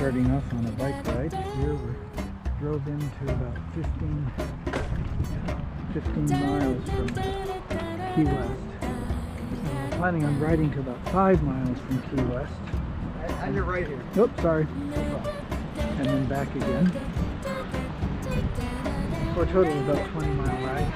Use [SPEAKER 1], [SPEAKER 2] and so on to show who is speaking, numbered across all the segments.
[SPEAKER 1] starting off on a bike ride. Here we drove into about 15 miles from Key West. And we're planning on riding to about 5 miles from Key West.
[SPEAKER 2] And you're right here.
[SPEAKER 1] Oops, sorry. And then back again. For a total of about 20-mile ride.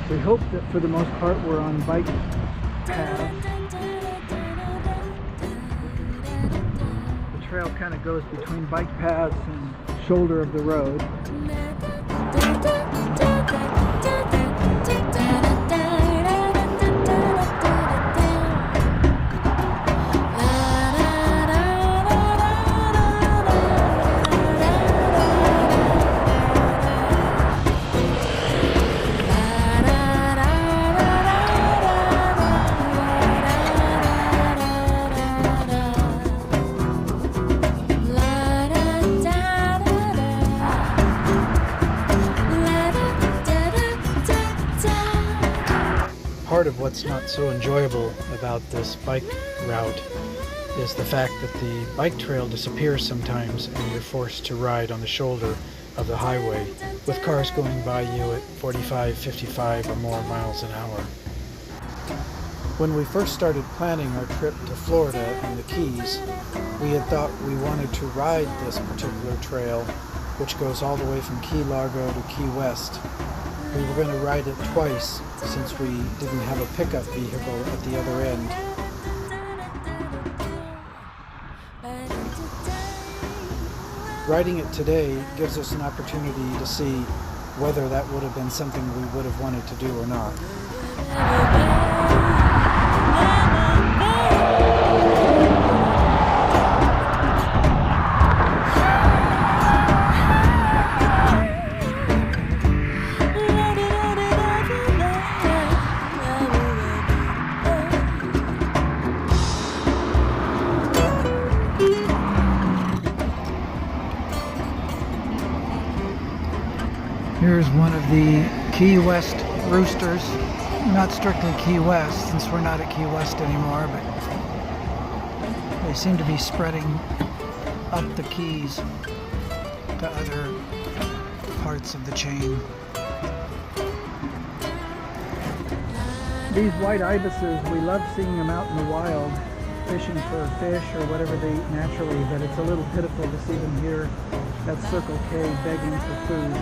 [SPEAKER 1] We hope that for the most part we're on bike paths. The trail kind of goes between bike paths and shoulder of the road. Part of what's not so enjoyable about this bike route is the fact that the bike trail disappears sometimes and you're forced to ride on the shoulder of the highway with cars going by you at 45, 55 or more miles an hour. When we first started planning our trip to Florida and the Keys, we had thought we wanted to ride this particular trail, which goes all the way from Key Largo to Key West. We were going to ride it twice since we didn't have a pickup vehicle at the other end. Riding it today gives us an opportunity to see whether that would have been something we would have wanted to do or not. Here's one of the Key West roosters. Not strictly Key West, since we're not at Key West anymore, but they seem to be spreading up the Keys to other parts of the chain. These white ibises, we love seeing them out in the wild, fishing for fish or whatever they eat naturally, but it's a little pitiful to see them here at Circle K begging for food.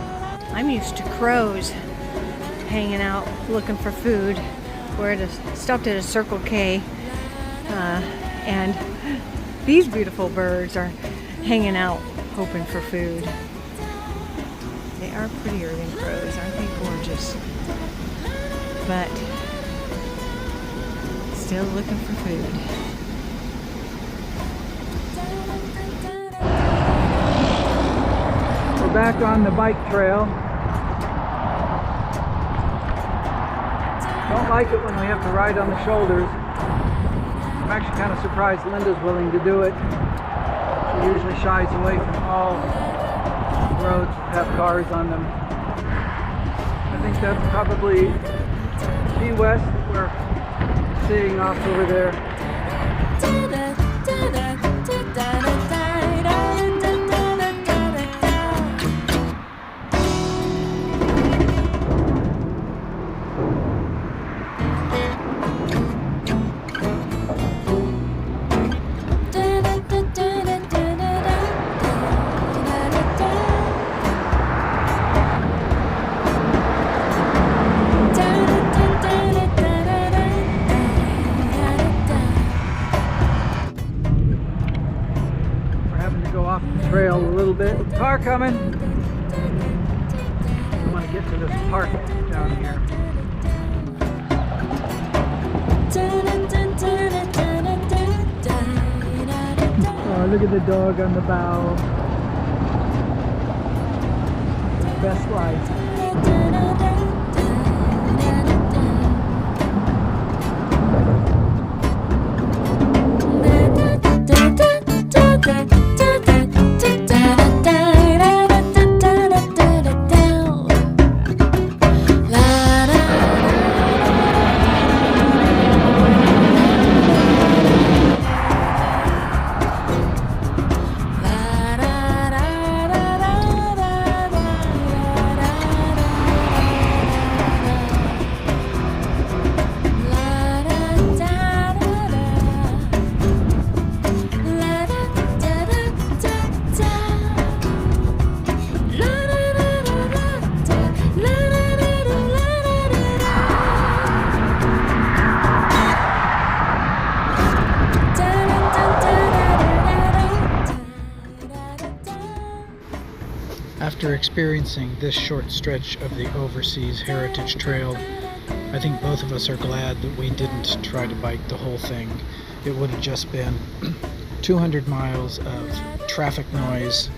[SPEAKER 3] I'm used to crows hanging out looking for food. We're stopped at a Circle K and these beautiful birds are hanging out hoping for food. They are prettier than crows, aren't they gorgeous? But still looking for food.
[SPEAKER 1] We're back on the bike trail. Don't like it when we have to ride on the shoulders. I'm actually kind of surprised Linda's willing to do it. She usually shies away from all roads that have cars on them. I think that's probably Key West that we're seeing off over there. Off the trail a little bit. Car coming. I want to get to this park down here. Oh, look at the dog on the bow. Best life. After experiencing this short stretch of the Overseas Heritage Trail, I think both of us are glad that we didn't try to bike the whole thing. It would have just been 200 miles of traffic noise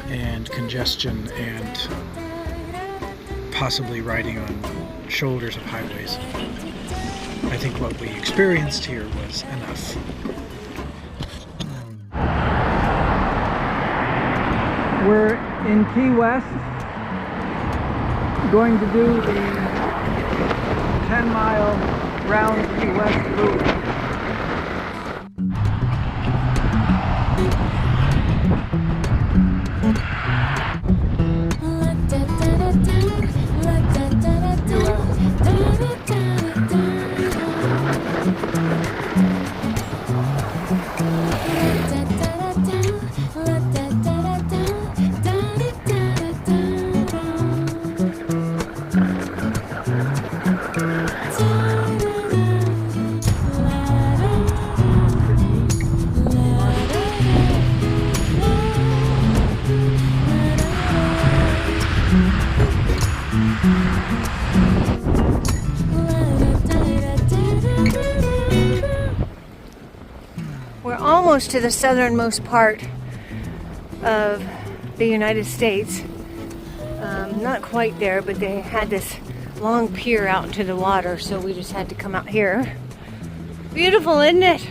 [SPEAKER 1] and congestion and possibly riding on shoulders of highways. I think what we experienced here was enough.
[SPEAKER 2] We're in Key West, going to do the 10-mile round Key West loop.
[SPEAKER 3] We're almost to the southernmost part of the United States. Not quite there, but they had this long pier out into the water, so we just had to come out here. Beautiful, isn't it?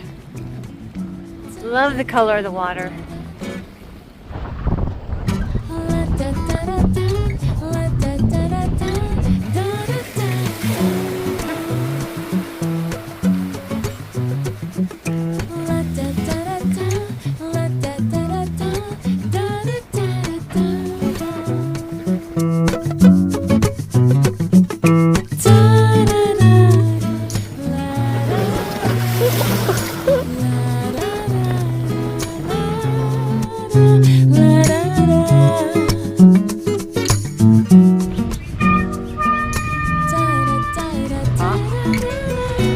[SPEAKER 3] Love the color of the water.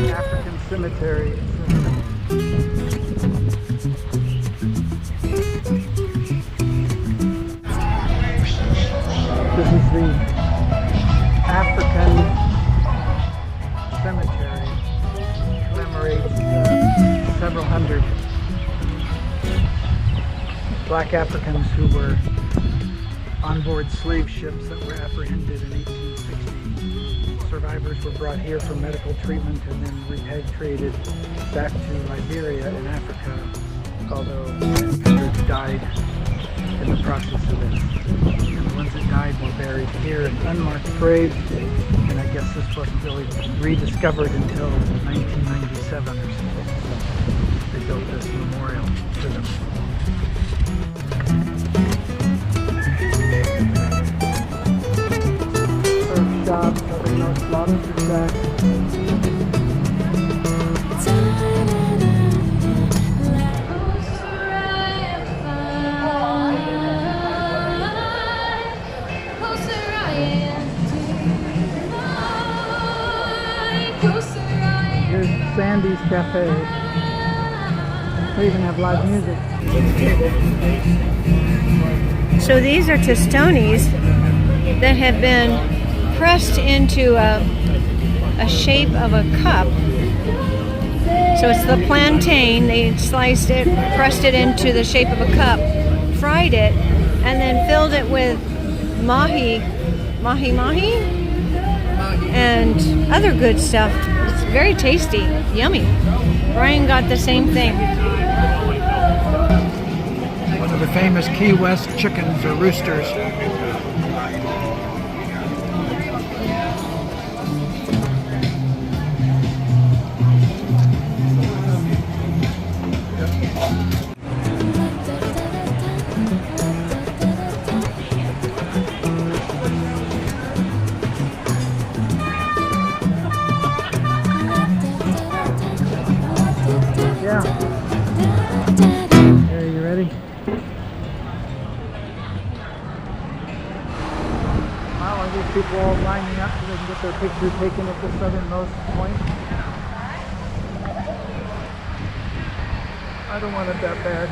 [SPEAKER 2] African cemetery. This is the African cemetery. Commemorates several hundred black Africans who were on board slave ships that were apprehended in 1860. Survivors were brought here for medical treatment and then repatriated back to Liberia in Africa, although hundreds died in the process of this. And the ones that died were buried here in unmarked graves, and I guess this wasn't really rediscovered until 1997 or so. They built this memorial to them. Shop, Southernmost Lobster Shack. Here's Sandy's Cafe. They even have live music.
[SPEAKER 3] So these are tostones that have been pressed into a shape of a cup. So it's the plantain, they sliced it, pressed it into the shape of a cup, fried it, and then filled it with mahi, and other good stuff. It's very tasty, yummy. Brian got the same thing.
[SPEAKER 1] One of the famous Key West chickens or roosters.
[SPEAKER 2] Yeah. Are you ready? Wow, are these people all lining up so they can get their picture taken at the southernmost point? I don't want it that bad.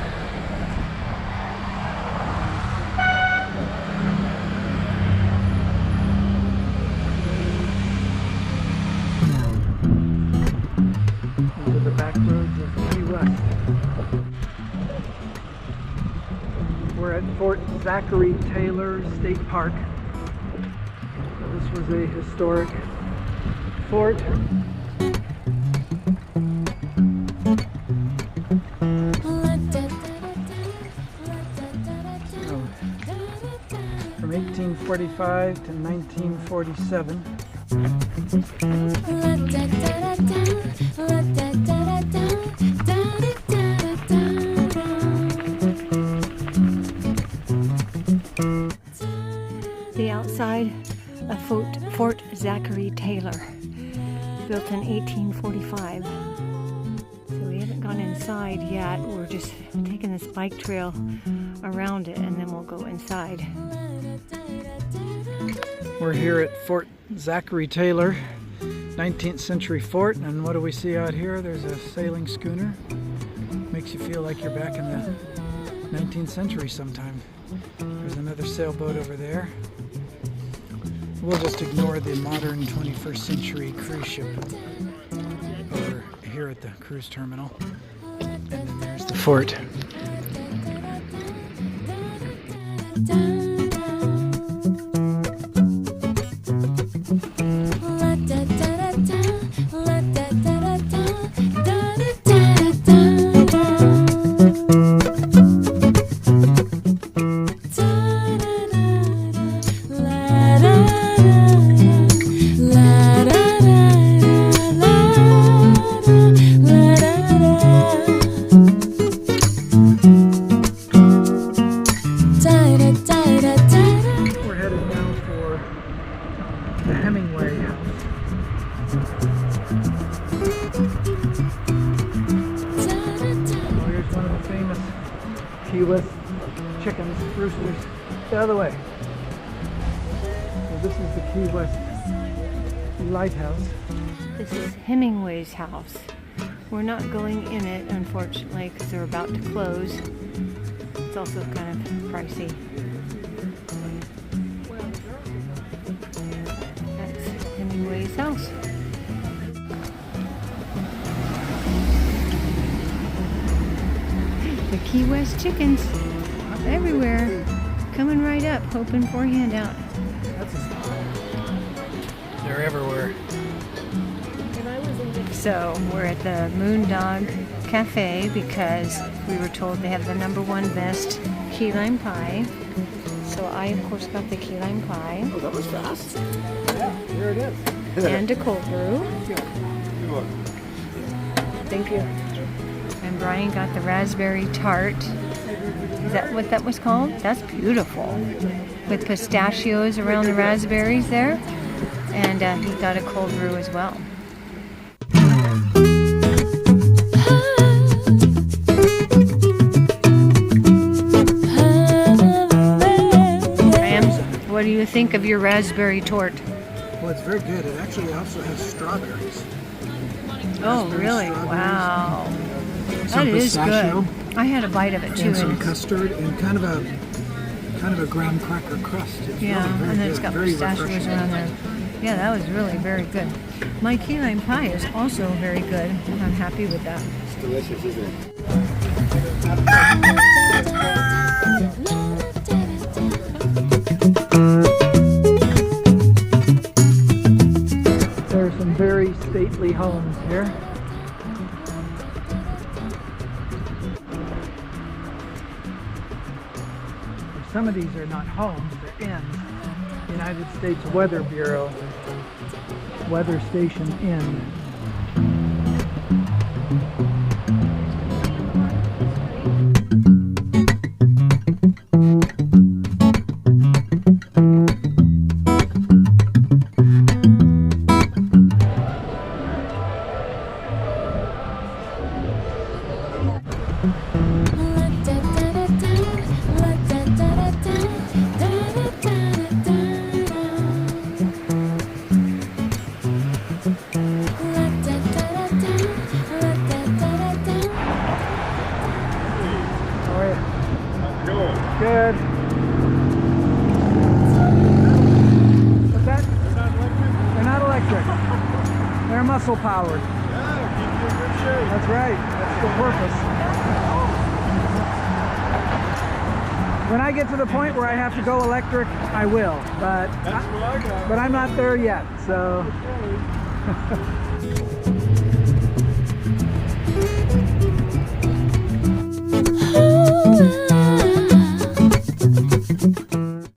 [SPEAKER 2] We're at Fort Zachary Taylor State Park. So this was a historic fort. From 1845 to 1947.
[SPEAKER 3] The outside of Fort Zachary Taylor, built in 1845. So we haven't gone inside yet. We're just taking this bike trail around it and then we'll go inside.
[SPEAKER 2] We're here at Fort Zachary Taylor, 19th century fort, and what do we see out here? There's a sailing schooner. Makes you feel like you're back in the 19th century sometime. There's another sailboat over there. We'll just ignore the modern 21st century cruise ship over here at the cruise terminal. And then there's the fort. Key West chickens, roosters. Get out of the way. So this is the Key West lighthouse.
[SPEAKER 3] This is Hemingway's house. We're not going in it, unfortunately, because they're about to close. It's also kind of pricey. That's Hemingway's house. The Key West chickens everywhere, coming right up, hoping for a handout.
[SPEAKER 2] They're everywhere.
[SPEAKER 3] So we're at the Moondog Cafe because we were told they have the #1 best key lime pie. So I, of course, got the key lime pie.
[SPEAKER 4] Oh, that was fast.
[SPEAKER 2] Yeah, here it is.
[SPEAKER 3] And a cold brew. Thank you. And Brian got the raspberry tart. Is that what that was called? That's beautiful. With pistachios around the raspberries there. And he got a cold brew as well. Rams, what do you think of your raspberry tort?
[SPEAKER 2] Well, it's very good. It actually also has strawberries.
[SPEAKER 3] Oh, really? Wow.
[SPEAKER 2] Some
[SPEAKER 3] That is
[SPEAKER 2] pistachio,
[SPEAKER 3] good. I had a bite of it too.
[SPEAKER 2] and some
[SPEAKER 3] and
[SPEAKER 2] custard, and kind of a graham cracker crust. It's
[SPEAKER 3] yeah,
[SPEAKER 2] really very
[SPEAKER 3] and then it's
[SPEAKER 2] good.
[SPEAKER 3] got
[SPEAKER 2] Very
[SPEAKER 3] pistachios
[SPEAKER 2] refreshing.
[SPEAKER 3] around there. Yeah, that was really very good. My key lime pie is also very good. I'm happy with that.
[SPEAKER 4] It's delicious, isn't it?
[SPEAKER 2] There are some very stately homes here. Some of these are not homes, they're inns. United States Weather Bureau, Weather Station Inn. Good. What's that? They're not electric. They're muscle powered. That's right. That's the purpose. When I get to the point where I have to go electric, I will. But I'm not there yet. So.